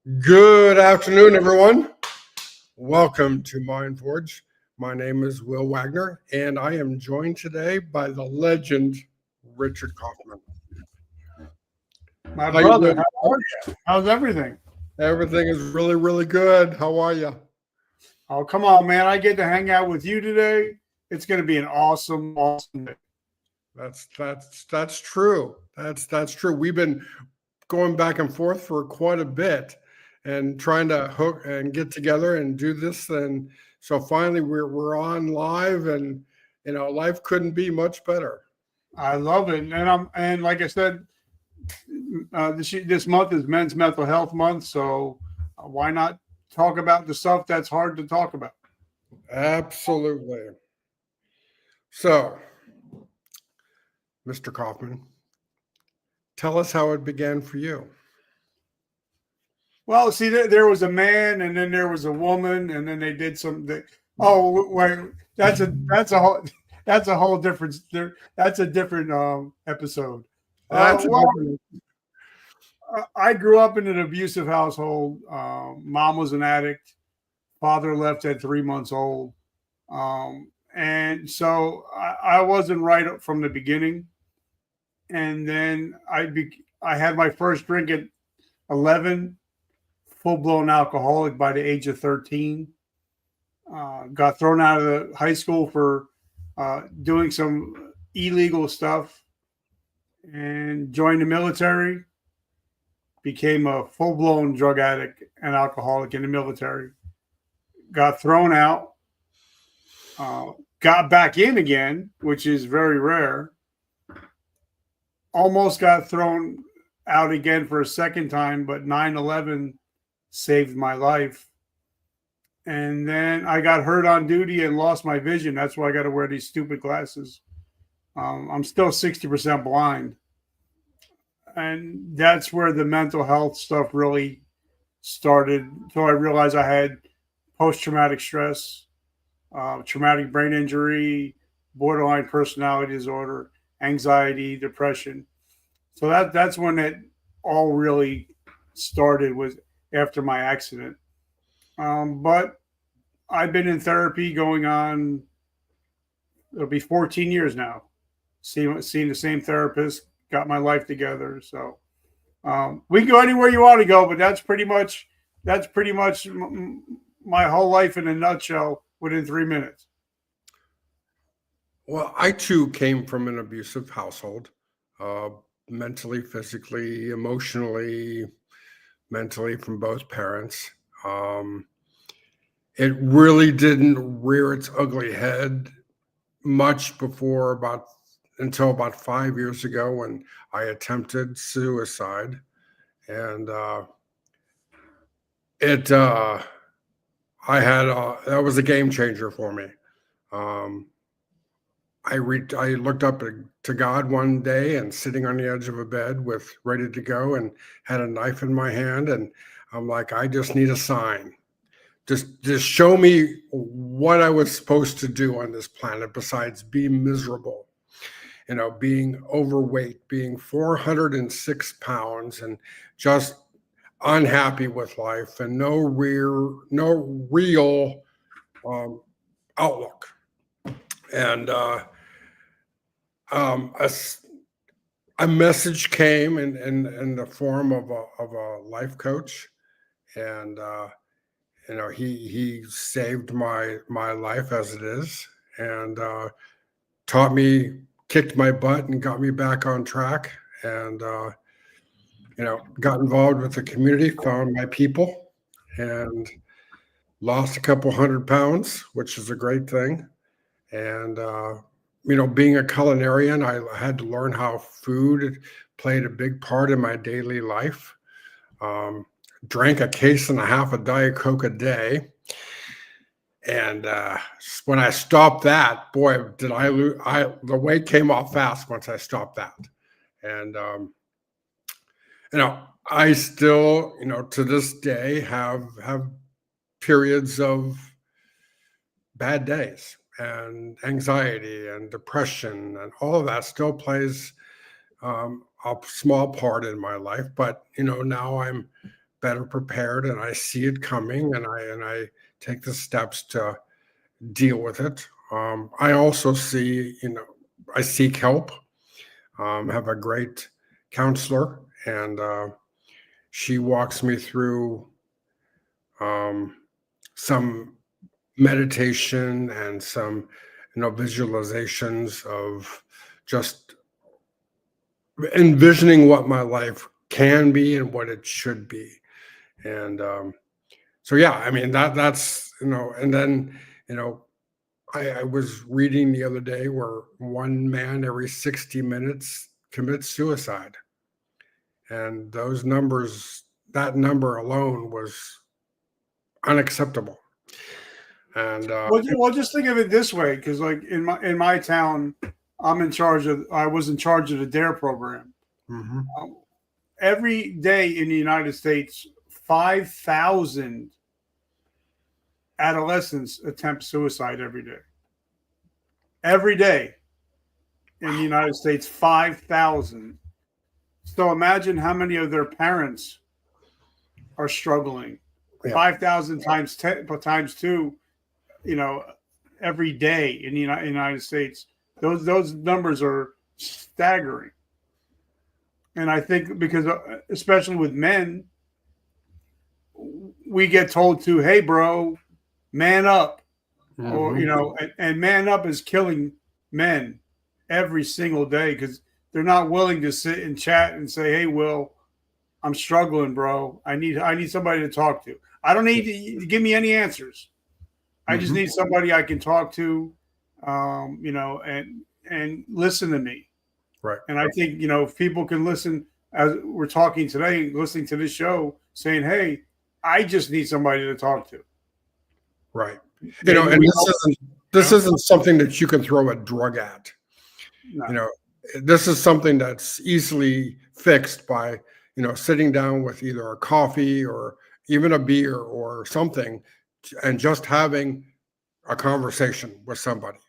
Good afternoon, everyone. Welcome to Mindforge. My name is Will Wagner, and I am joined today by the legend, Richard Kaufman. My How you brother, doing? how are you? How's everything? Everything is really, really good. How are you? Oh, come on, man. I get to hang out with you today. It's going to be an awesome day. That's true. That's true. We've been going back and forth for quite a bit and trying to hook and get together and do this. And so finally we're on live, and life couldn't be much better. I love it. And like I said, this month is Men's Mental Health Month, so why not talk about the stuff that's hard to talk about? Absolutely. So, Mr. Kaufman, tell us how it began for you. Well, see, there was a man, and then there was a woman, and then they did something. Oh, wait, that's a whole different. That's a different episode. That's I grew up in an abusive household. Mom was an addict. Father left at 3 months old. And so I wasn't right up from the beginning. And then I had my first drink at 11, full-blown alcoholic by the age of 13. Got thrown out of the high school for doing some illegal stuff and joined the military. Became a full-blown drug addict and alcoholic in the military. Got thrown out. Got back in again, which is very rare. Almost got thrown out again for a second time, but 9/11 saved my life. And then I got hurt on duty and lost my vision. That's why I got to wear these stupid glasses. I'm still 60% blind. And that's where the mental health stuff really started. So I realized I had post-traumatic stress, traumatic brain injury, borderline personality disorder, anxiety, depression. So that's when it all really started, was after my accident. But I've been in therapy going on, it'll be 14 years now, seeing the same therapist, got my life together. So we can go anywhere you want to go, but that's pretty much my whole life in a nutshell within 3 minutes. Well, I too came from an abusive household, mentally, physically, emotionally, mentally, from both parents. It really didn't rear its ugly head much until about 5 years ago, when I attempted suicide. And that was a game changer for me. I looked up to God one day, and sitting on the edge of a bed ready to go, and had a knife in my hand, and I'm like, I just need a sign. Just show me what I was supposed to do on this planet besides be miserable. Being overweight, being 406 pounds, and just unhappy with life, and no real outlook. And a message came in the form of a life coach, and he saved my life as it is, and taught me, kicked my butt, and got me back on track. And got involved with the community, found my people, and lost a couple 100 pounds, which is a great thing. And being a culinarian, I had to learn how food played a big part in my daily life. Drank a case and a half of Diet Coke a day. And when I stopped that, boy, did I lose. The weight came off fast once I stopped that. And, I still, to this day have periods of bad days, and anxiety and depression, and all of that still plays a small part in my life. But, now I'm better prepared, and I see it coming, and I take the steps to deal with it. I also see, I seek help. Have a great counselor, and she walks me through some meditation and some visualizations of just envisioning what my life can be and what it should be. And so yeah, I mean that's and then I was reading the other day where one man every 60 minutes commits suicide, and that number alone was unacceptable. And Well, just think of it this way, because like in my town, I was in charge of the DARE program. mhm. Every day in the United States, 5,000 adolescents attempt suicide every day. Every day in the United States, 5,000. So imagine how many of their parents are struggling. Yeah. 5,000 times 10 times 2, every day in the United States. Those numbers are staggering. And I think because, especially with men, we get told to, hey, bro, man up. Or, Mhm. and man up is killing men every single day because they're not willing to sit and chat and say, hey, Will, I'm struggling, bro. I need somebody to talk to. I don't need to give me any answers. I just Mhm. need somebody I can talk to, and listen to me. Right. And I think, if people can listen as we're talking today, listening to this show, saying, hey, I just need somebody to talk to. Right. Maybe And we this isn't something that you can throw a drug at. no. This is something that's easily fixed by, sitting down with either a coffee or even a beer or something and just having a conversation with somebody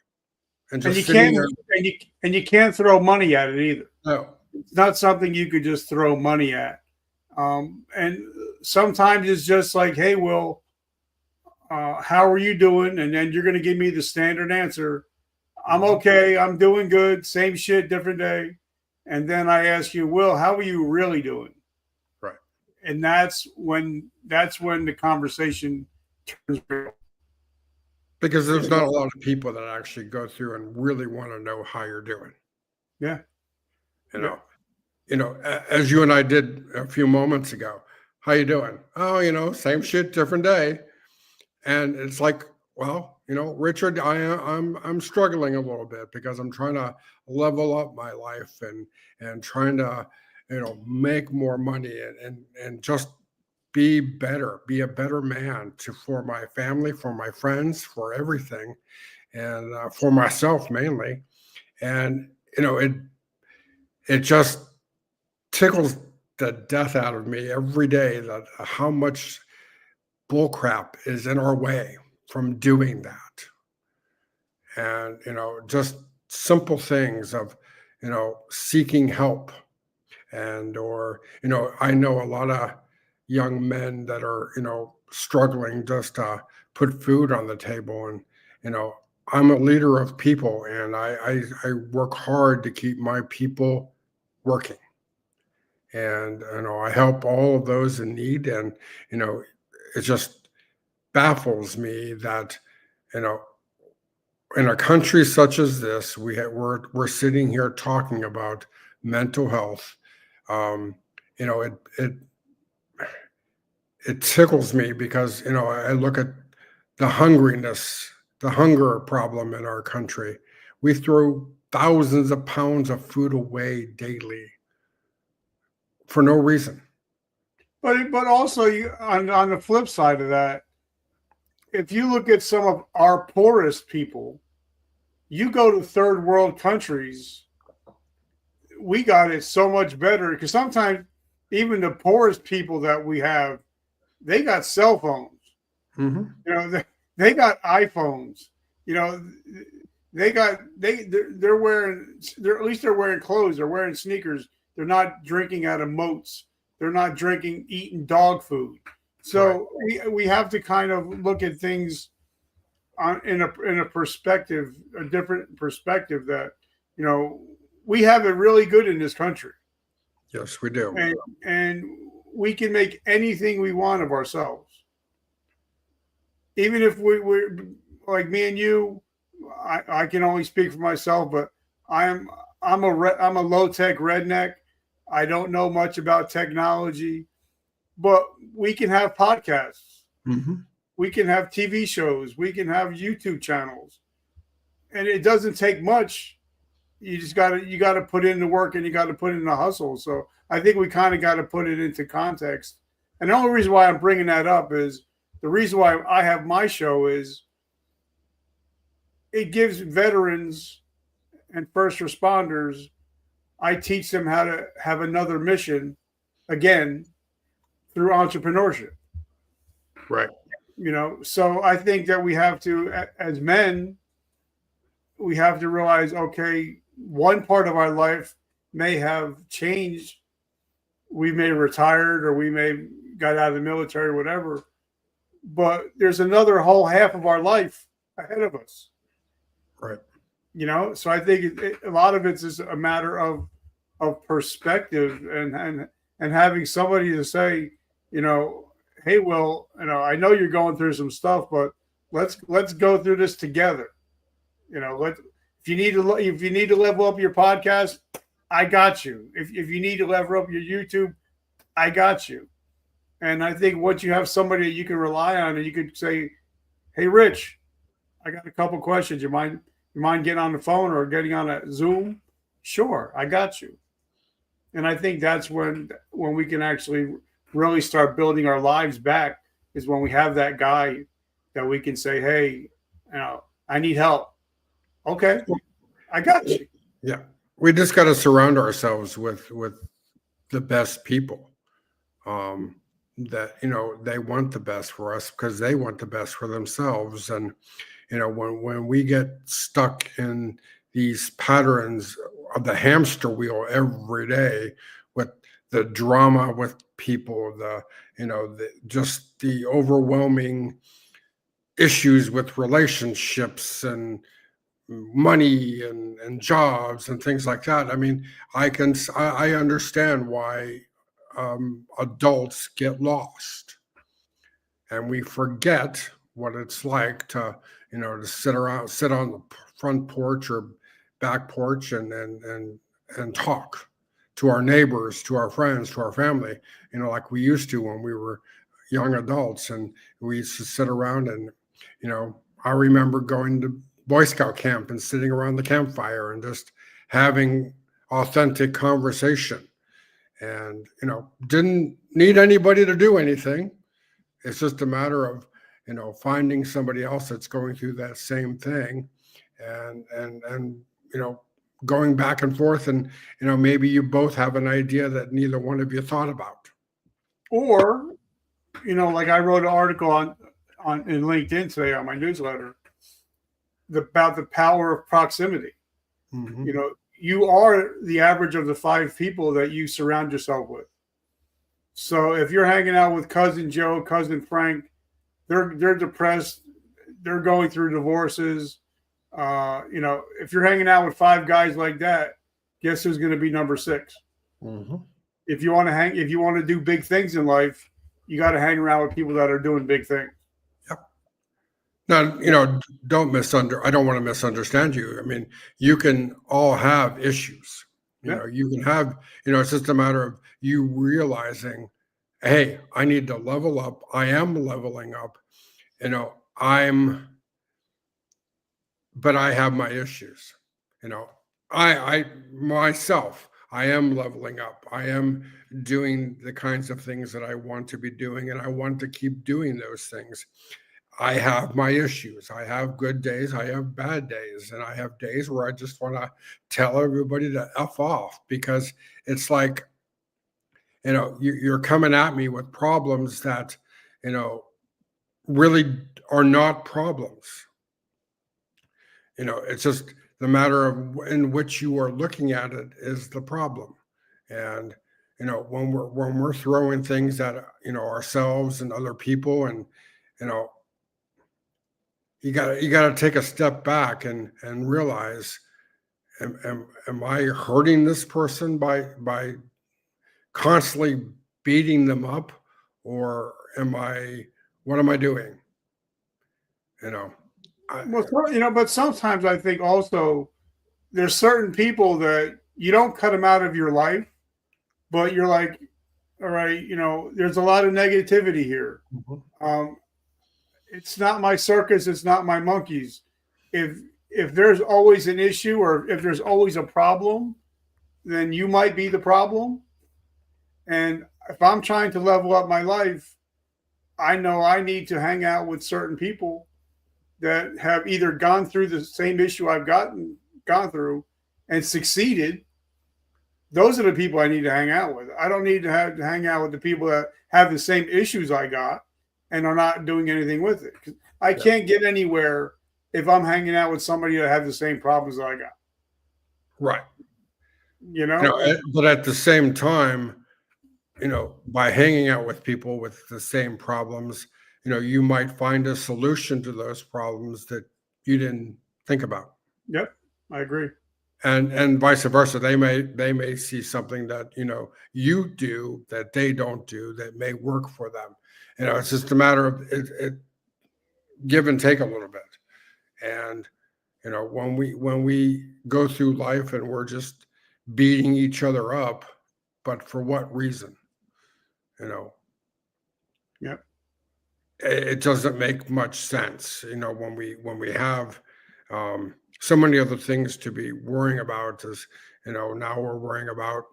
and And just you sitting can't there. and you can't throw money at it either. No. It's not something you could just throw money at. And sometimes it's just like, hey, Will, how are you doing? And then you're going to give me the standard answer. I'm okay. I'm doing good. Same shit, different day. And then I ask you, Will, how are you really doing? Right. And that's when the conversation turns real. Because there's not a lot of people that actually go through and really want to know how you're doing. Yeah. You Yeah. know, as you and I did a few moments ago. How you doing? Oh, same shit, different day. And it's like, well, Richard, I'm struggling a little bit because I'm trying to level up my life and trying to, make more money and just be better, be a better man for my family, for my friends, for everything, and for myself mainly. And it just tickles the death out of me every day that how much bullcrap is in our way from doing that. And just simple things of seeking help, and or I know a lot of young men that are struggling just to put food on the table. And I'm a leader of people, and I work hard to keep my people working. And I help all of those in need. And it just baffles me that you know in a country such as this, we're sitting here talking about mental health. um, it tickles me because I look at the the hunger problem in our country. We throw thousands of pounds of food away daily for no reason. But also on the flip side of that, if you look at some of our poorest people, you go to third world countries, we got it so much better because sometimes even the poorest people that we have, they got cell phones. Mhm. They got iPhones. You know, they're wearing, they're at least they're wearing clothes. They're wearing sneakers. They're not drinking out of moats They're not eating dog food. So we have to kind of look at things in a perspective, a different perspective that, we have it really good in this country. Yes, we do. And we can make anything we want of ourselves. Even if we're like me and you, I can only speak for myself, but I'm a low tech redneck. I don't know much about technology, but we can have podcasts. Mm-hmm. We can have TV shows. We can have YouTube channels, and it doesn't take much. You just got to put in the work, and you got to put in the hustle. So I think we kind of got to put it into context. And the only reason why I'm bringing that up is the reason why I have my show is it gives veterans and first responders, I teach them how to have another mission again through entrepreneurship. Right. So I think that we have to, as men, we have to realize, okay, one part of our life may have changed. We may have retired, or we may got out of the military, or whatever. But there's another whole half of our life ahead of us. Right. So I think a lot of it's just a matter of perspective and having somebody to say, hey, Will, I know you're going through some stuff, but let's go through this together. If you need to level up your podcast, I got you. If you need to level up your YouTube, I got you. And I think once you have somebody that you can rely on, and you could say, hey, Rich, I got a couple questions. You mind getting on the phone or getting on a Zoom? Sure, I got you. And I think that's when we can actually really start building our lives back, is when we have that guy that we can say, hey, I need help. Okay, I got you. Yeah. We just got to surround ourselves with the best people. That they want the best for us because they want the best for themselves. And when we get stuck in these patterns of the hamster wheel every day, with the drama with people, just the overwhelming issues with relationships and money and jobs and things like that. I mean, I understand why adults get lost, and we forget what it's like to sit on the front porch or back porch and talk to our neighbors, to our friends, to our family, like we used to when we were young adults. And we used to sit around and I remember going to Boy Scout camp and sitting around the campfire and just having authentic conversation. And didn't need anybody to do anything. It's just a matter of finding somebody else that's going through that same thing, and going back and forth, and maybe you both have an idea that neither one of you thought about. Or like I wrote an article on in LinkedIn today on my newsletter about the power of proximity. Mm-hmm. You are the average of the 5 people that you surround yourself with. So if you're hanging out with cousin Joe, cousin Frank, they're depressed, they're going through divorces. If you're hanging out with 5 guys like that, guess who's going to be number 6? Mm-hmm. If you want to do big things in life, you got to hang around with people that are doing big things. Now, I don't want to misunderstand you. I mean, you can all have issues. You can have, it's just a matter of you realizing, hey, I need to level up. I am leveling up. But I have my issues. I myself, I am leveling up. I am doing the kinds of things that I want to be doing, and I want to keep doing those things. I have my issues. I have good days. I have bad days. And I have days where I just want to tell everybody to F off, because it's like, you're coming at me with problems that, really are not problems. It's just the matter of in which you are looking at it is the problem. And, when we're throwing things at ourselves and other people, and you know you gotta take a step back and realize, am I hurting this person by constantly beating them up, or what am I doing? You know, I, But sometimes I think also there's certain people that you don't cut them out of your life, but you're like, all right, there's a lot of negativity here. Mhm. It's not my circus, it's not my monkeys. If there's always an issue or if there's always a problem, then you might be the problem. And if I'm trying to level up my life, I know I need to hang out with certain people that have either gone through the same issue I've gone through and succeeded. Those are the people I need to hang out with. I don't need to hang out with the people that have the same issues I got and are not doing anything with it. 'Cause I can't get anywhere if I'm hanging out with somebody that has the same problems that I got. right. You know? But at the same time, by hanging out with people with the same problems, you might find a solution to those problems that you didn't think about. Yep, I agree. And vice versa. They may see something that you do that they don't do that may work for them. It's just a matter of it give and take a little bit. And when we go through life and we're just beating each other up, but for what reason? Yep. It doesn't make much sense. When we have so many other things to be worrying about. Is now we're worrying about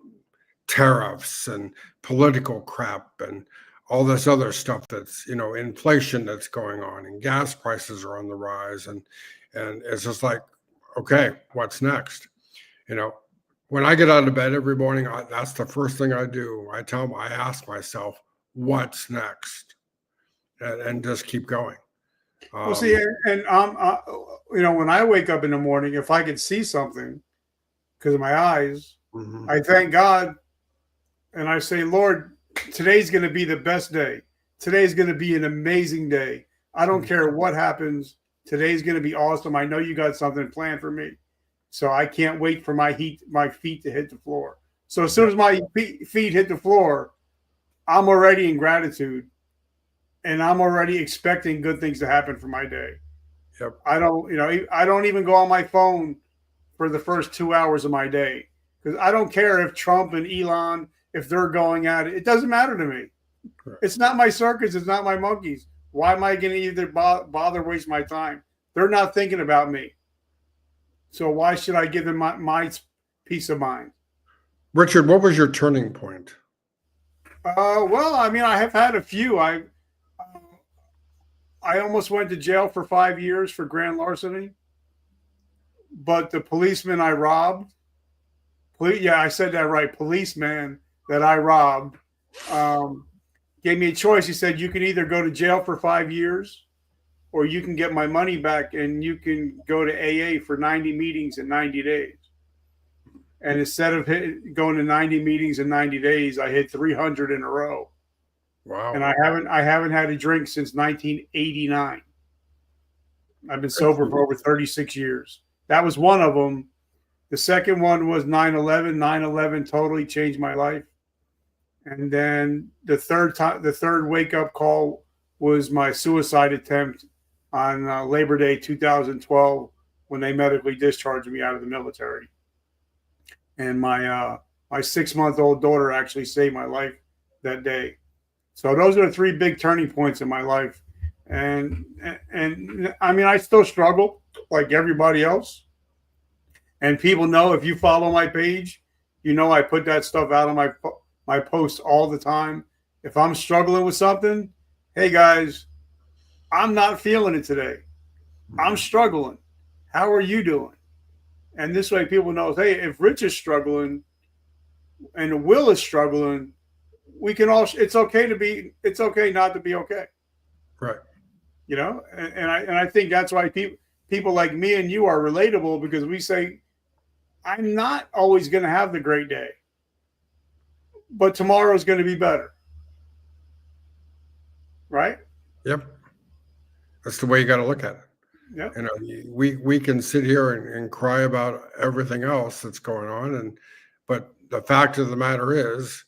tariffs and political crap and all this other stuff, that's inflation that's going on, and gas prices are on the rise, and it's just like, okay, what's next? When I get out of bed every morning, that's the first thing I do. I ask myself, what's next, and just keep going. Well, see, and when I wake up in the morning, if I could see something because of my eyes, Mhm. I thank God, and I say, Lord, today's going to be the best day. Today's going to be an amazing day. I don't care what happens. Today's going to be awesome. I know you got something planned for me, so I can't wait for my feet to hit the floor. So as soon as my feet hit the floor, I'm already in gratitude. And I'm already expecting good things to happen for my day. Yep. I don't even go on my phone for the first 2 hours of my day, because I don't care if Trump and Elon, if they're going at it. It doesn't matter to me. Correct. It's not my circus. It's not my monkeys. Why am I going to either bother waste my time? They're not thinking about me. So why should I give them my peace of mind? Richard, what was your turning point? Well, I have had a few. I almost went to jail for 5 years for grand larceny, but the policeman I robbed, I said that right, policeman that I robbed, gave me a choice. He said, you can either go to jail for 5 years, or you can get my money back and you can go to AA for 90 meetings in 90 days. And instead of going to 90 meetings in 90 days, I hit 300 in a row. Wow. And I haven't had a drink since 1989. I've been sober for over 36 years. That was one of them. The second one was 9/11. 9/11 totally changed my life. And then the third wake up call was my suicide attempt on Labor Day 2012, when they medically discharged me out of the military. And my 6-month-old daughter actually saved my life that day. So those are the three big turning points in my life. And I still struggle like everybody else. And people know, if you follow my page, I put that stuff out on my posts all the time. If I'm struggling with something, hey guys, I'm not feeling it today. I'm struggling. How are you doing? And this way people know, hey, if Rich is struggling and Will is struggling, we can all, it's okay not to be okay. Right. And I think that's why people like me and you are relatable, because we say, I'm not always going to have the great day, but tomorrow is going to be better. Right? Yep. That's the way you got to look at it. Yep. You know, we can sit here and cry about everything else that's going on, but the fact of the matter is,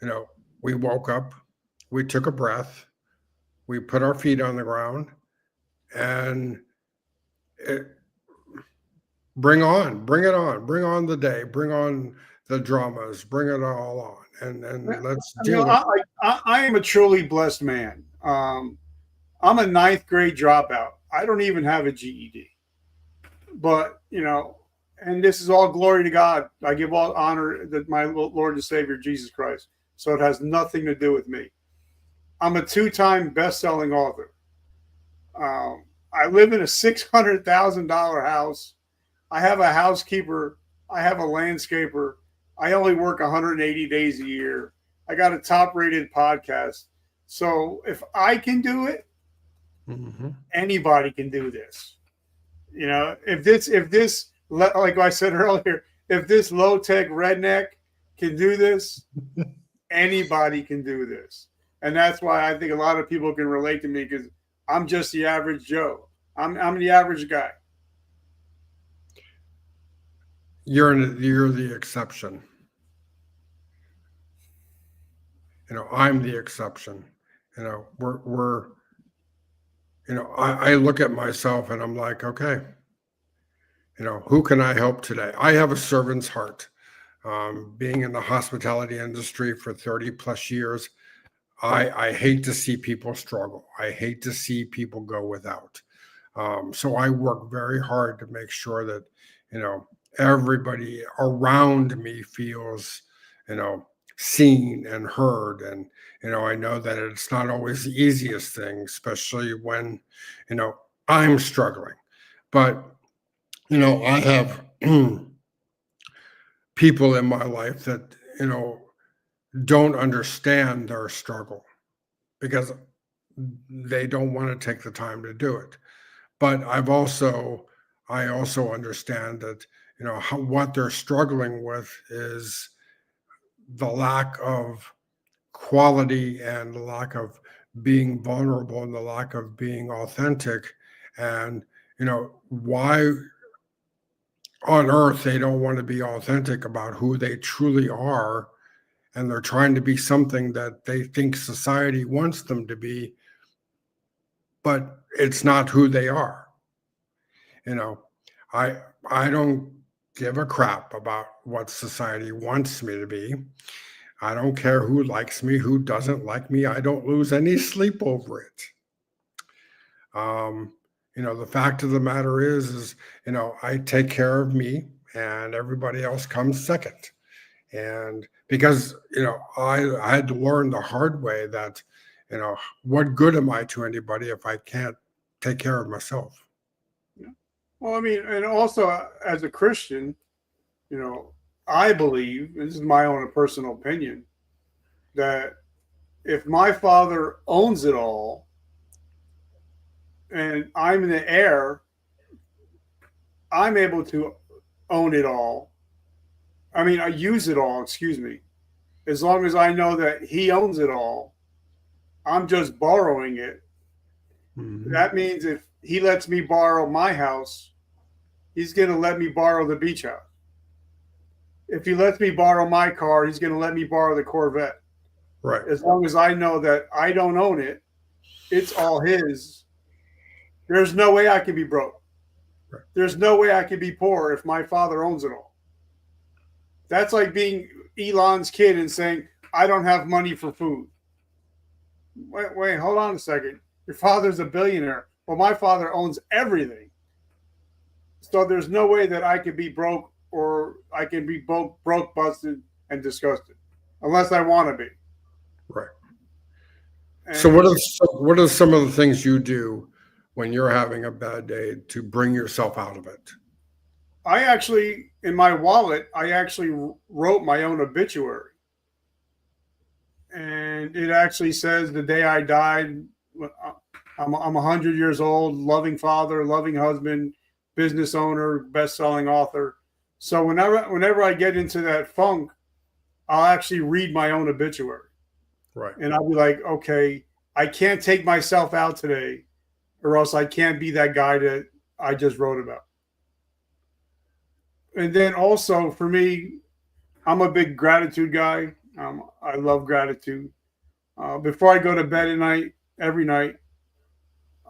you know, we woke up, we took a breath, we put our feet on the ground, and bring it on, bring on the day, bring on the dramas, bring it all on, and let's deal with it. I am a truly blessed man. I'm a ninth grade dropout. I don't even have a GED. But, you know, and this is all glory to God. I give all honor to my Lord and Savior, Jesus Christ. So it has nothing to do with me. I'm a 2-time best-selling author. I live in a $600,000 house. I have a housekeeper. I have a landscaper. I only work 180 days a year. I got a top-rated podcast. So if I can do it, anybody can do this. You know, if this, like I said earlier, if this low-tech redneck can do this, anybody can do this. And that's why I think a lot of people can relate to me, because I'm just the average Joe. I'm the average guy. You're the exception. You know, I'm the exception. You know, we're you know, I look at myself and I'm like, okay, you know, who can I help today? I have a servant's heart. Being in the hospitality industry for 30 plus years, I hate to see people struggle. I hate to see people go without. So I work very hard to make sure that, you know, everybody around me feels, you know, seen and heard. And, you know, I know that it's not always the easiest thing, especially when, you know, I'm struggling. But, you know, I have people in my life that, you know, don't understand their struggle because they don't want to take the time to do it. But I also understand that, you know, what they're struggling with is the lack of quality and the lack of being vulnerable and the lack of being authentic. And, you know, why on earth they don't want to be authentic about who they truly are. And they're trying to be something that they think society wants them to be, but it's not who they are. You know, I don't give a crap about what society wants me to be. I don't care who likes me, who doesn't like me. I don't lose any sleep over it. You know, the fact of the matter is, you know, I take care of me and everybody else comes second. And because, you know, I had to learn the hard way that, you know, what good am I to anybody if I can't take care of myself? Yeah. Well, I mean, and also as a Christian, you know, I believe, and this is my own personal opinion, that if my Father owns it all and I'm in the heir, I'm able to own it all. I mean, I use it all, excuse me. As long as I know that he owns it all, I'm just borrowing it. Mm-hmm. That means if he lets me borrow my house, he's going to let me borrow the beach house. If he lets me borrow my car, he's going to let me borrow the Corvette. Right. As long as I know that I don't own it, it's all his. There's no way I can be broke. Right. There's no way I can be poor if my Father owns it all. That's like being Elon's kid and saying, I don't have money for food. Wait, hold on a second. Your father's a billionaire. Well, my father owns everything. So there's no way that I could be broke or I can be broke, busted, and disgusted, unless I want to be. Right. And so what are some of the things you do when you're having a bad day to bring yourself out of it? I actually, in my wallet, I actually wrote my own obituary. And it actually says the day I died, I'm 100 years old, loving father, loving husband, business owner, best-selling author. So whenever I get into that funk, I'll actually read my own obituary. Right. And I'll be like, okay, I can't take myself out today, or else I can't be that guy that I just wrote about. And then also for me, I'm a big gratitude guy. I love gratitude. Before I go to bed at night, every night,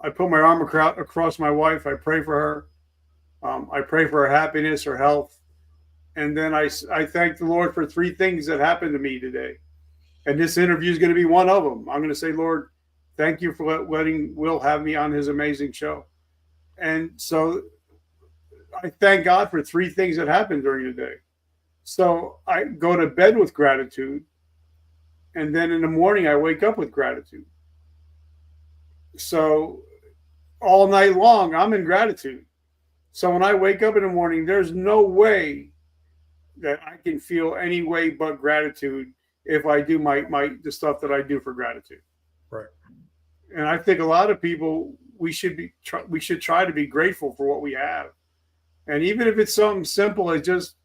I put my arm across my wife. I pray for her. I pray for her happiness, her health. And then I thank the Lord for 3 things that happened to me today. And this interview is going to be one of them. I'm going to say, Lord, thank you for letting Will have me on his amazing show. And so I thank God for 3 things that happened during the day. So I go to bed with gratitude. And then in the morning, I wake up with gratitude. So all night long, I'm in gratitude. So when I wake up in the morning, there's no way that I can feel any way but gratitude if I do the stuff that I do for gratitude. Right. And I think a lot of people, we should try to be grateful for what we have. And even if it's something simple as just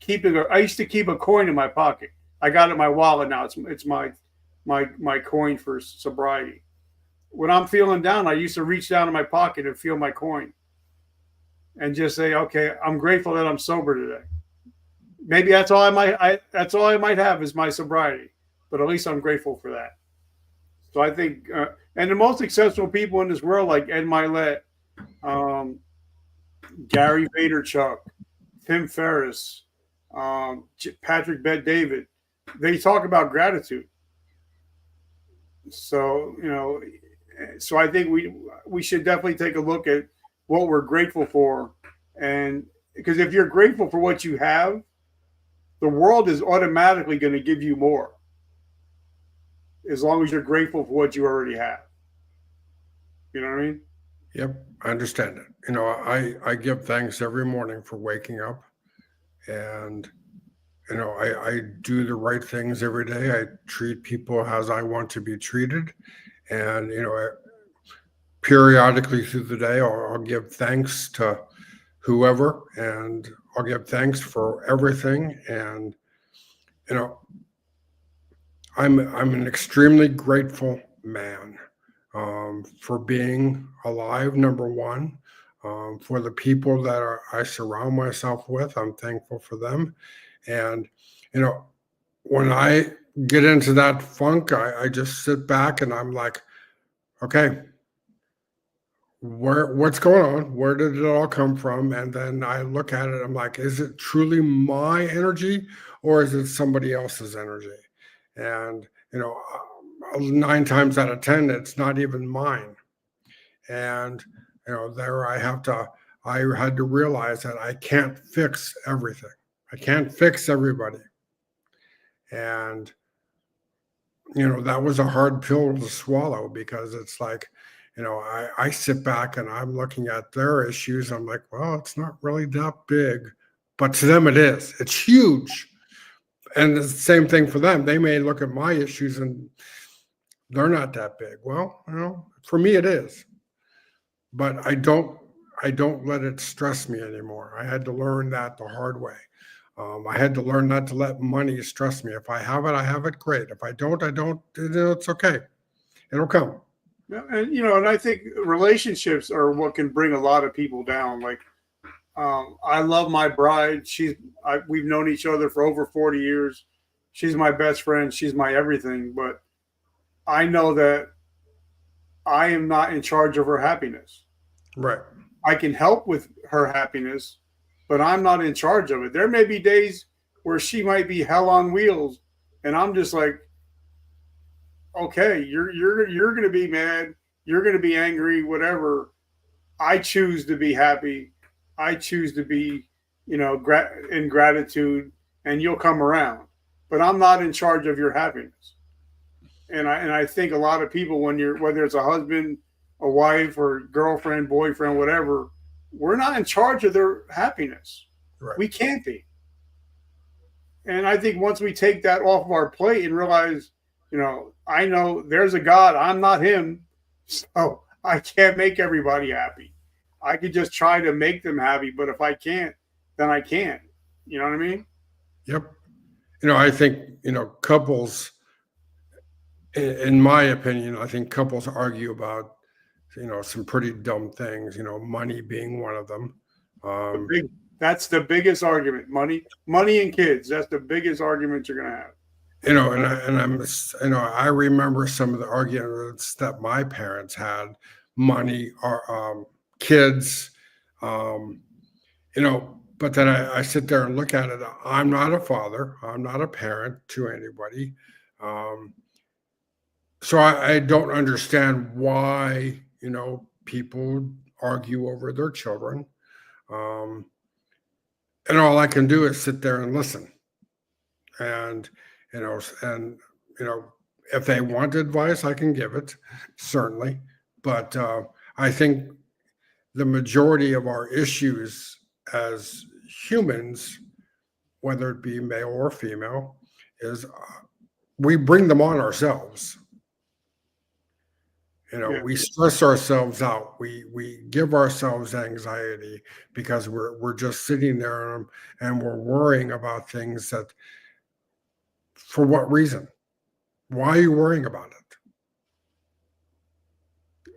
I used to keep a coin in my pocket. I got it in my wallet now. It's my coin for sobriety. When I'm feeling down, I used to reach down in my pocket and feel my coin and just say, okay, I'm grateful that I'm sober today. Maybe that's all I might have is my sobriety, but at least I'm grateful for that. So I think, and the most successful people in this world, like Ed Milet, Gary Vaynerchuk, Tim Ferriss, Patrick Bet-David, they talk about gratitude. So, so I think we should definitely take a look at what we're grateful for. And because if you're grateful for what you have, the world is automatically going to give you more, as long as you're grateful for what you already have. You know what I mean? Yep, I understand it. I give thanks every morning for waking up, and I do the right things every day. I treat people as I want to be treated, and periodically through the day, I'll give thanks to whoever, and I'll give thanks for everything. And I'm an extremely grateful man for being alive. Number one, for the people that I surround myself with, I'm thankful for them. And when I get into that funk, I just sit back and I'm like, okay, what's going on? Where did it all come from? And then I look at it, I'm like, is it truly my energy or is it somebody else's energy? And 9 times out of 10, it's not even mine. And there I had to realize that I can't fix everything. I can't fix everybody. And that was a hard pill to swallow, because it's like, I sit back and I'm looking at their issues. I'm like, well, it's not really that big, but to them it is. It's huge. And it's the same thing for them. They may look at my issues and they're not that big. Well, for me it is. But I don't let it stress me anymore. I had to learn that the hard way. I had to learn not to let money stress me. If I have it, I have it. Great. If I don't, I don't. It's okay. It'll come. And I think relationships are what can bring a lot of people down. Like, I love my bride. We've known each other for over 40 years. She's my best friend. She's my everything. But I know that I am not in charge of her happiness. Right. I can help with her happiness, but I'm not in charge of it. There may be days where she might be hell on wheels, and I'm just like, okay, you're going to be mad, you're going to be angry, whatever. I choose to be happy. I choose to be, in gratitude, and you'll come around. But I'm not in charge of your happiness. And I think a lot of people, whether it's a husband, a wife, or girlfriend, boyfriend, whatever, we're not in charge of their happiness. Right. We can't be. And I think once we take that off of our plate and realize, I know there's a God, I'm not him, so I can't make everybody happy. I could just try to make them happy, but if I can't, then I can't. You know what I mean? Yep. I think, couples, in my opinion, I think couples argue about, some pretty dumb things, money being one of them. That's the biggest argument. Money and kids. That's the biggest argument you're going to have. I remember some of the arguments that my parents had, money or kids, but then I sit there and look at it. I'm not a father. I'm not a parent to anybody. So I don't understand why, people argue over their children. And all I can do is sit there and listen. And, if they want advice, I can give it, certainly. But I think the majority of our issues as humans, whether it be male or female, is we bring them on ourselves. We stress ourselves out. We give ourselves anxiety because we're just sitting there and we're worrying about things that, for what reason? Why are you worrying about it?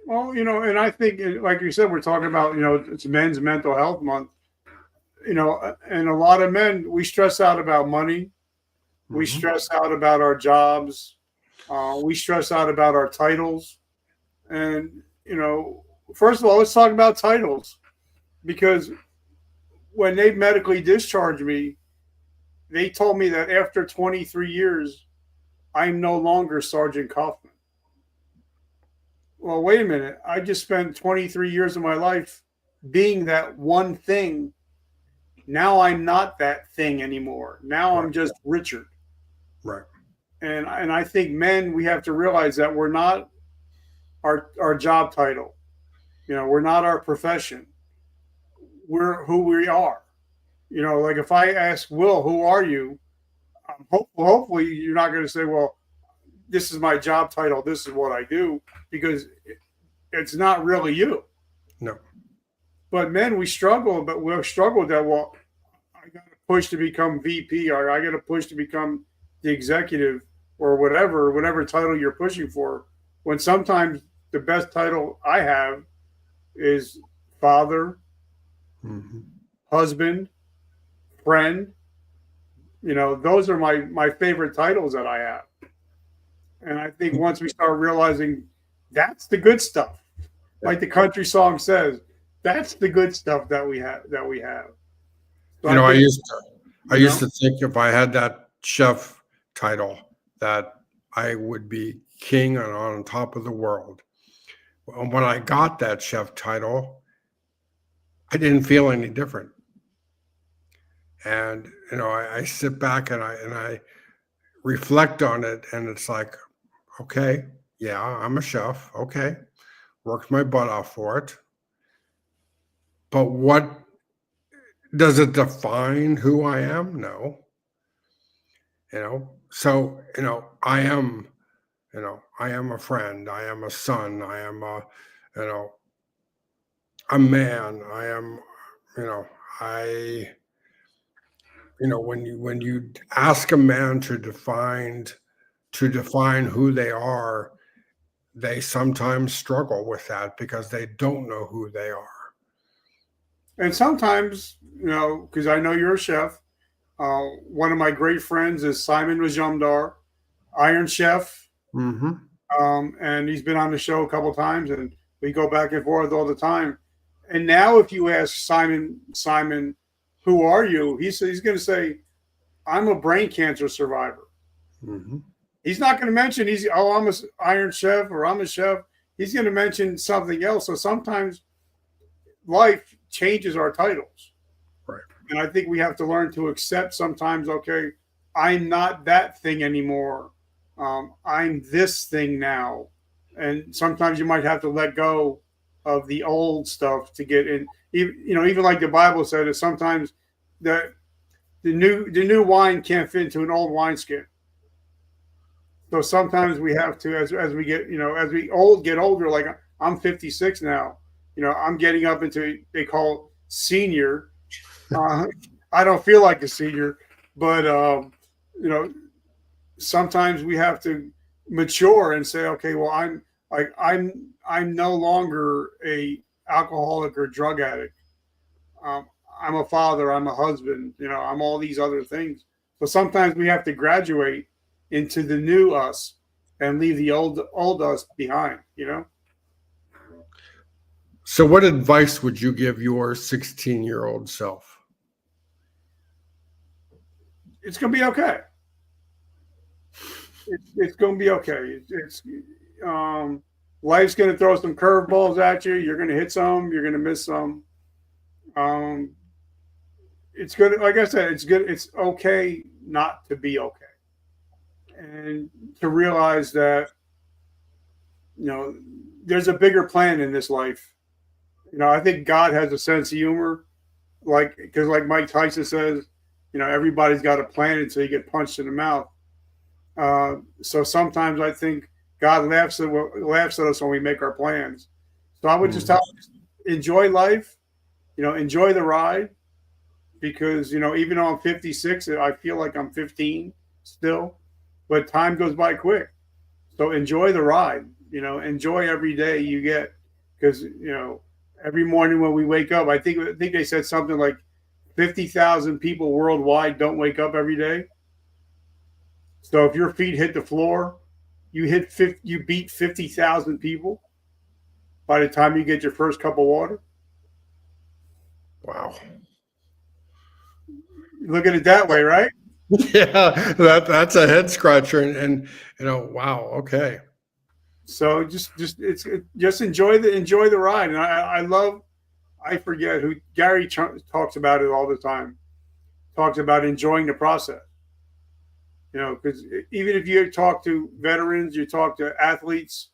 Well, and I think, like you said, we're talking about, it's Men's Mental Health Month, and a lot of men, we stress out about money. We stress out about our jobs. We stress out about our titles. And, first of all, let's talk about titles, because when they medically discharged me, they told me that after 23 years, I'm no longer Sergeant Kaufman. Well, wait a minute. I just spent 23 years of my life being that one thing. Now I'm not that thing anymore. Now I'm just Richard. Right. And I think men, we have to realize that we're not our job title. We're not our profession. We're who we are. Like if I ask Will, who are you? Hopefully you're not going to say, well, this is my job title. This is what I do, because it's not really you. No. But men, we struggle with that. Well, I got to push to become VP, or I got to push to become the executive, or whatever title you're pushing for. When sometimes the best title I have is father, husband, friend. Those are my favorite titles that I have. And I think once we start realizing that's the good stuff, like the country song says, that's the good stuff that we have. So I used to think if I had that chef title that I would be king and on top of the world. When I got that chef title, I didn't feel any different. And I sit back and I reflect on it, and it's like, okay, yeah, I'm a chef. Okay, worked my butt off for it. But what does it define who I am? No. So I am. I am a friend. I am a son. I am a man. I am. When you ask a man to define who they are, they sometimes struggle with that because they don't know who they are. And sometimes, because I know you're a chef, one of my great friends is Simon Majumdar, Iron Chef. And he's been on the show a couple of times, and we go back and forth all the time. And now if you ask Simon, who are you? He's going to say, I'm a brain cancer survivor. He's not going to mention I'm a Iron Chef or I'm a chef. He's going to mention something else. So sometimes life changes our titles. Right. And I think we have to learn to accept sometimes, okay, I'm not that thing anymore. I'm this thing now. And sometimes you might have to let go of the old stuff to get in. Even like the Bible said, is sometimes the new wine can't fit into an old wineskin. So sometimes we have to, as we get, as we get older, like I'm 56 now, I'm getting up into, they call senior. I don't feel like a senior, but you know, sometimes we have to mature and say, okay, well, I'm no longer a alcoholic or drug addict. Um, I'm a father. I'm a husband. I'm all these other things. So sometimes we have to graduate into the new us and leave the old us behind. So, what advice would you give your 16-year-old self? It's gonna be okay. It's gonna be okay. Life's gonna throw some curveballs at you. You're gonna hit some. You're gonna miss some. Um, it's good. Like I said, it's good. It's okay not to be okay, and to realize that there's a bigger plan in this life. I think God has a sense of humor, because like Mike Tyson says, everybody's got a plan until you get punched in the mouth. So sometimes I think God laughs at us when we make our plans. So I would just tell them, enjoy life, enjoy the ride, because even though I'm 56, I feel like I'm 15 still, but time goes by quick. So enjoy the ride, enjoy every day you get, because every morning when we wake up, I think they said something like 50,000 people worldwide don't wake up every day. So if your feet hit the floor, you beat 50,000 people by the time you get your first cup of water. Wow. Look at it that way, right? Yeah, that's a head scratcher, and wow, okay. So just enjoy the ride. And I forget who Gary talks about it all the time. Talks about enjoying the process. Because even if you talk to veterans, you talk to athletes,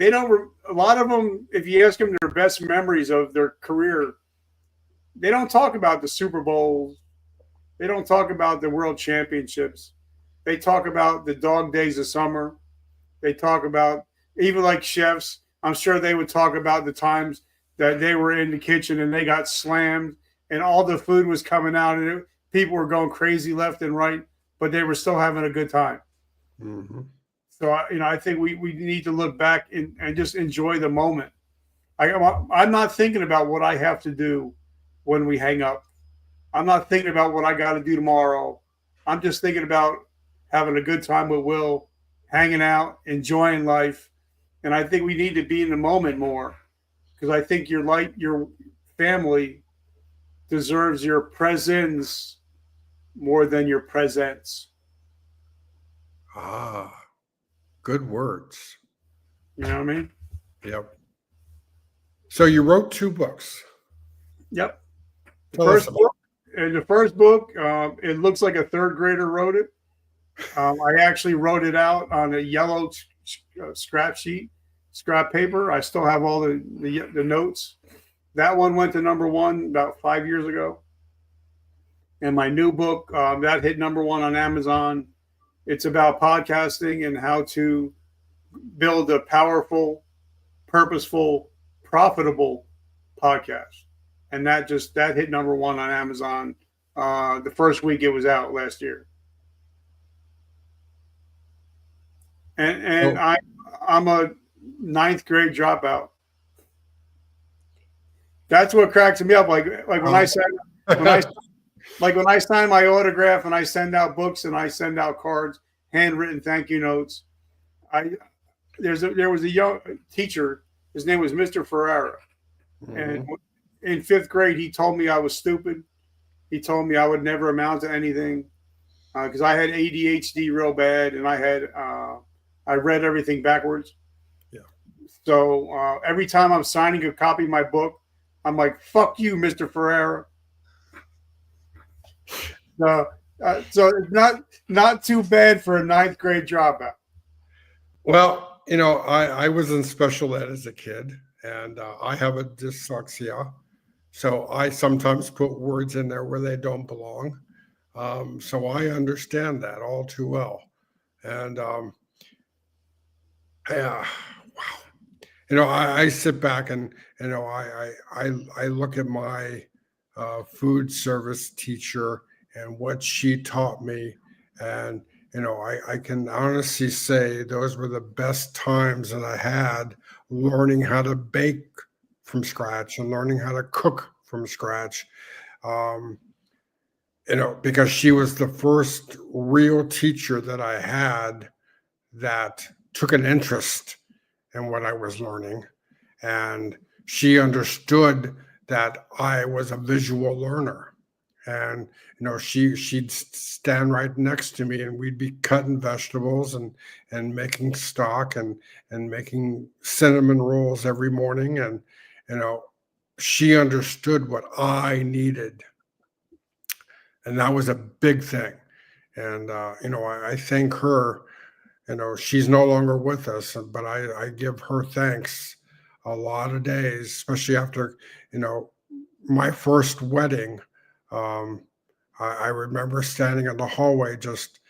a lot of them, if you ask them their best memories of their career, they don't talk about the Super Bowls. They don't talk about the world championships. They talk about the dog days of summer. They talk about, even like chefs, I'm sure they would talk about the times that they were in the kitchen and they got slammed and all the food was coming out and people were going crazy left and right, but they were still having a good time. Mm-hmm. So, I think we need to look back and just enjoy the moment. I'm not thinking about what I have to do when we hang up. I'm not thinking about what I got to do tomorrow. I'm just thinking about having a good time with Will, hanging out, enjoying life. And I think we need to be in the moment more, because I think your family deserves your presence more than your presence. Ah, good words. You know what I mean? Yep. So you wrote 2 books. Yep. Tell us about The first book, it looks like a third grader wrote it. I actually wrote it out on a yellow scrap paper. I still have all the notes. That one went to #1 about 5 years ago. And my new book, that hit #1 on Amazon. It's about podcasting and how to build a powerful, purposeful, profitable podcast. And that hit #1 on Amazon the first week it was out last year. And I'm a 9th grade dropout. That's what cracks me up. Like when I sign my autograph and I send out books and I send out cards, handwritten thank you notes. There was a young teacher. His name was Mr. Ferreira, and in 5th grade he told me I was stupid. He told me I would never amount to anything because I had ADHD real bad, and I read everything backwards. Yeah. So every time I'm signing a copy of my book, I'm like, "Fuck you, Mr. Ferreira." So it's not too bad for a 9th grade dropout. Well, I was in special ed as a kid, and I have a dyslexia. So I sometimes put words in there where they don't belong. So I understand that all too well. And yeah, wow. I sit back and I look at my food service teacher and what she taught me, And, I can honestly say those were the best times that I had learning how to bake from scratch and learning how to cook from scratch. Um, because she was the first real teacher that I had that took an interest in what I was learning. And she understood that I was a visual learner. And she'd stand right next to me, and we'd be cutting vegetables and making stock and making cinnamon rolls every morning. And she understood what I needed, and that was a big thing. And I thank her. She's no longer with us, but I give her thanks a lot of days, especially after, my first wedding. Um, I remember standing in the hallway just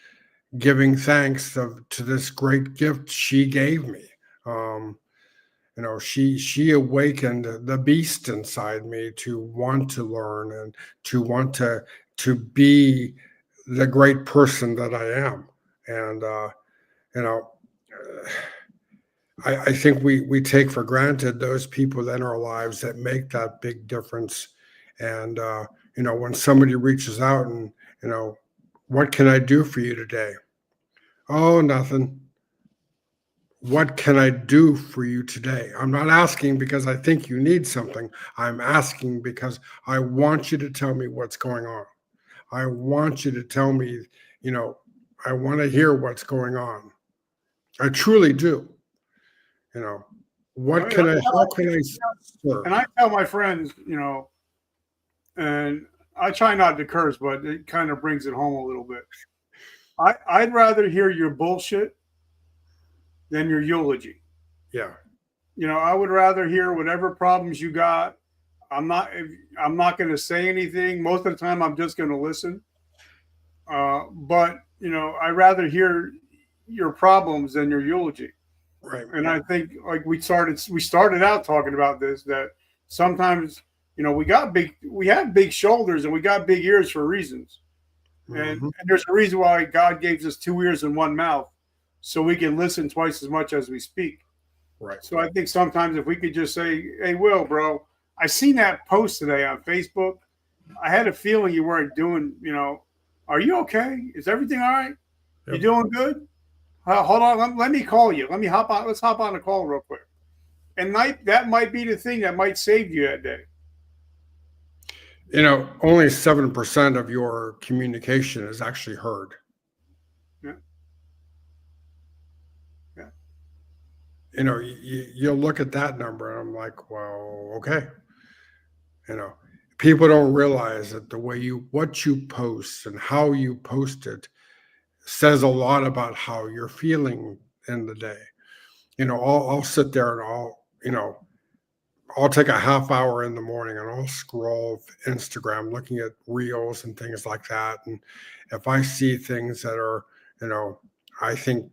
giving thanks to this great gift she gave me. Um, she awakened the beast inside me to want to learn and to want to be the great person that I am. And you know, I think we take for granted those people in our lives that make that big difference. And when somebody reaches out and what can I do for you today? Oh, nothing. What can I do for you today? I'm not asking because I think you need something. I'm asking because I want you to tell me what's going on. I want you to tell me, I want to hear what's going on. I truly do. What can I, how can I serve? And I tell my friends, and I try not to curse, but it kind of brings it home a little bit. I'd rather hear your bullshit than your eulogy. Yeah. I would rather hear whatever problems you got. I'm not going to say anything. Most of the time, I'm just going to listen. But I'd rather hear your problems than your eulogy. Right. And I think like we started out talking about this, that sometimes, we have big shoulders and we got big ears for reasons. And there's a reason why God gave us 2 ears and 1 mouth, so we can listen twice as much as we speak. Right. So I think sometimes if we could just say, hey, Will, bro, I seen that post today on Facebook. I had a feeling you weren't doing, are you okay? Is everything all right? Yep. You doing good? Hold on. Let me call you. Let's hop on a call real quick. And that might be the thing that might save you that day. Only 7% of your communication is actually heard. Yeah. Yeah. You look at that number and I'm like, well, okay. People don't realize that what you post and how you post it says a lot about how you're feeling in the day. I'll sit there and I'll take a half hour in the morning and I'll scroll Instagram looking at reels and things like that. And if I see things that are, I think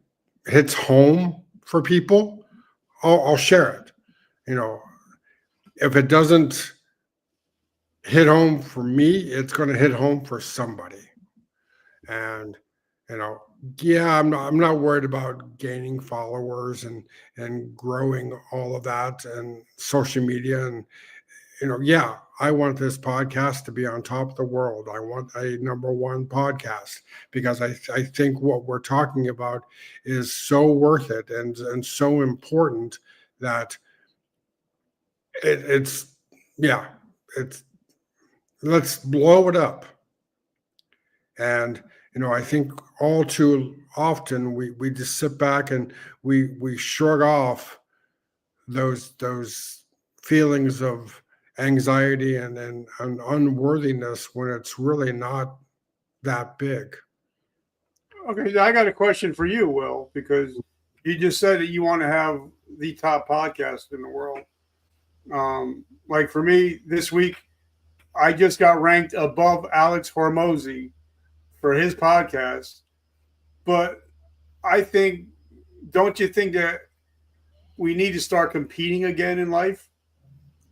hits home for people, I'll share it. If it doesn't hit home for me, it's going to hit home for somebody. And, yeah, I'm not worried about gaining followers and growing all of that and social media. And, yeah, I want this podcast to be on top of the world. I want a #1 podcast because I think what we're talking about is so worth it and so important that it's let's blow it up. And I think all too often we just sit back and we shrug off those feelings of anxiety and unworthiness when it's really not that big. Okay, I got a question for you, Will, because you just said that you want to have the top podcast in the world. Like for me, this week, I just got ranked above Alex Hormozy for his podcast. But don't you think that we need to start competing again in life?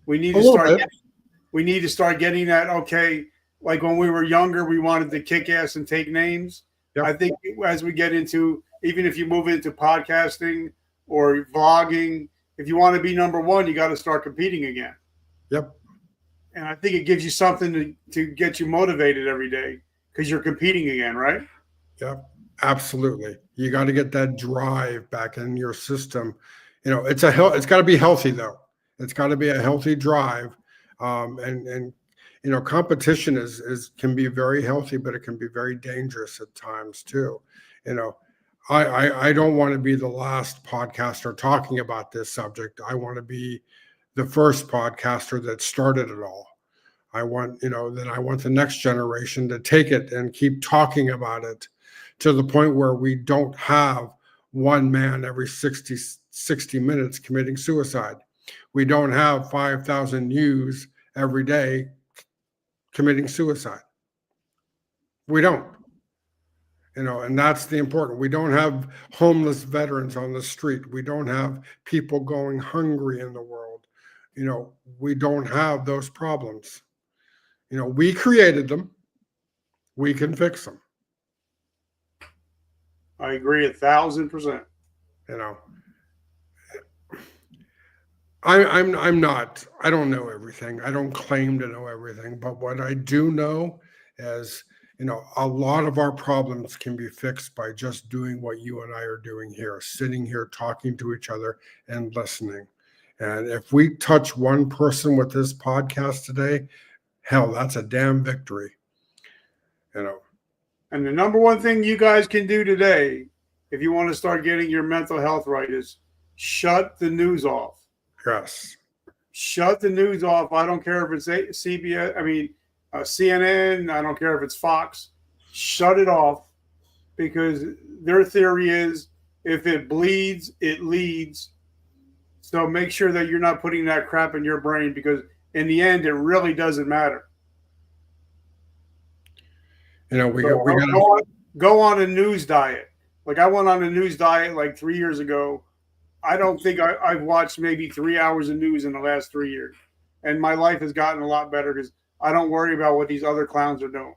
We need to start getting that, okay, like when we were younger, we wanted to kick ass and take names. Yep. I think as we get into, even if you move into podcasting or vlogging, if you want to be number one, you got to start competing again. Yep. And I think it gives you something to get you motivated every day because you're competing again, right? Yep. Absolutely. You got to get that drive back in your system. It's got to be healthy though. It's got to be a healthy drive. And competition can be very healthy, but it can be very dangerous at times too. I don't want to be the last podcaster talking about this subject. I want to be the first podcaster that started it all. I want the next generation to take it and keep talking about it to the point where we don't have one man every 60 minutes committing suicide. We don't have 5,000 youths every day committing suicide. We don't. And that's the important. We don't have homeless veterans on the street. We don't have people going hungry in the world. We don't have those problems. We created them. We can fix them. I agree 1,000%. I don't know everything. I don't claim to know everything, but what I do know is, a lot of our problems can be fixed by just doing what you and I are doing here, sitting here, talking to each other and listening. And if we touch one person with this podcast today, hell, that's a damn victory. And the number one thing you guys can do today, if you want to start getting your mental health right, is shut the news off. Yes. Shut the news off. I don't care if it's CNN. I don't care if it's Fox. Shut it off, because their theory is if it bleeds, it leads. So make sure that you're not putting that crap in your brain, because in the end, it really doesn't matter. Go on a news diet. Like I went on a news diet like 3 years ago. I don't think I've watched maybe 3 hours of news in the last 3 years. And my life has gotten a lot better because I don't worry about what these other clowns are doing.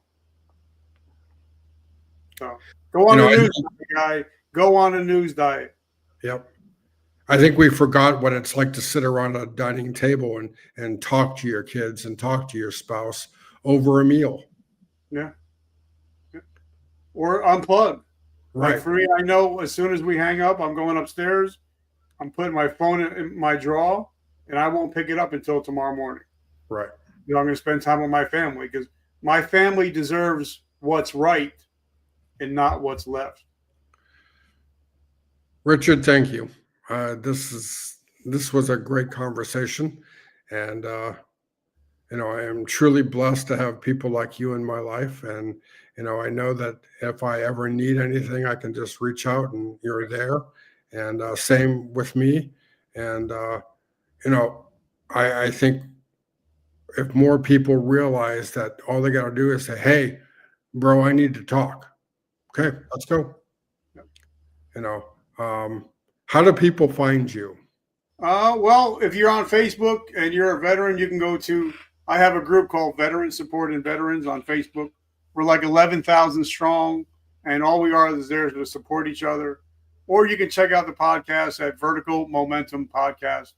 So go on a news diet, guy. Go on a news diet. Yep. I think we forgot what it's like to sit around a dining table and talk to your kids and talk to your spouse over a meal. Yeah. Or unplug. Right. Like for me, I know as soon as we hang up, I'm going upstairs. I'm putting my phone in my drawer, and I won't pick it up until tomorrow morning. Right. I'm going to spend time with my family, because my family deserves what's right and not what's left. Richard, thank you. This was a great conversation, and I am truly blessed to have people like you in my life. And I know that if I ever need anything, I can just reach out, and you're there. And same with me. And I think if more people realize that all they got to do is say, "Hey, bro, I need to talk." Okay, let's go. How do people find you? Well, if you're on Facebook and you're a veteran, you can go to, I have a group called Veteran Support and Veterans on Facebook. We're like 11,000 strong, and all we are is there to support each other. Or you can check out the podcast at Vertical Momentum Podcast.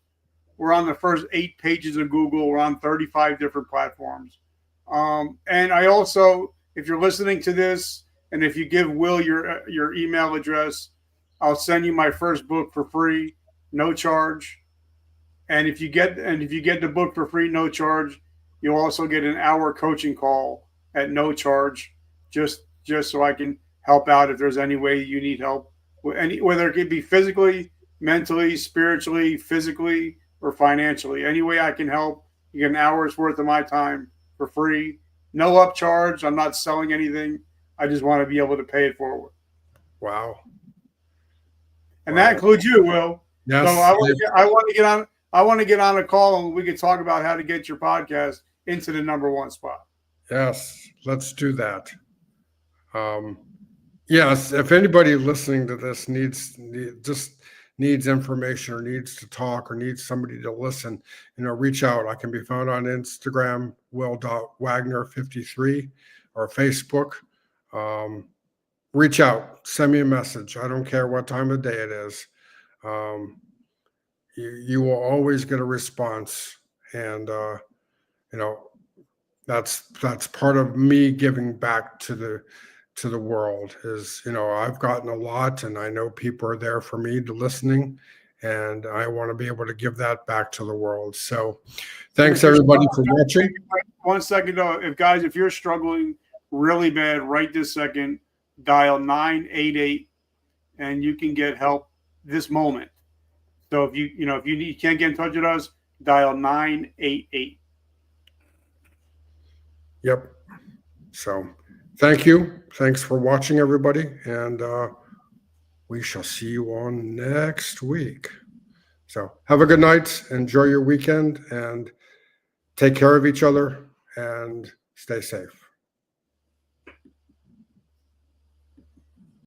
We're on the first 8 pages of Google. We're on 35 different platforms. And I also, if you're listening to this, and if you give Will your email address, I'll send you my first book for free, no charge. And if you get the book for free, no charge, you'll also get an hour coaching call at no charge, just so I can help out if there's any way you need help, whether it could be physically, mentally, spiritually, physically, or financially. Any way I can help, you get an hour's worth of my time for free, no upcharge. I'm not selling anything. I just want to be able to pay it forward. Wow. And that includes you, Will. Yes. So I want to get on a call, and we could talk about how to get your podcast into the number one spot. Yes, let's do that. Yes, if anybody listening to this needs information or needs to talk or needs somebody to listen, reach out. I can be found on Instagram, will.wagner53, or Facebook. reach out, send me a message. I don't care what time of day it is. You will always get a response, and that's part of me giving back to the world. Is I've gotten a lot, and I know people are there for me to listening, and I want to be able to give that back to the world. So thanks everybody for watching. 1 second though, if you're struggling really bad right this second, dial 988 and you can get help this moment. So if you can't get in touch with us, dial 988. Yep. So thank you. Thanks for watching, everybody. And we shall see you on next week. So have a good night. Enjoy your weekend and take care of each other and stay safe.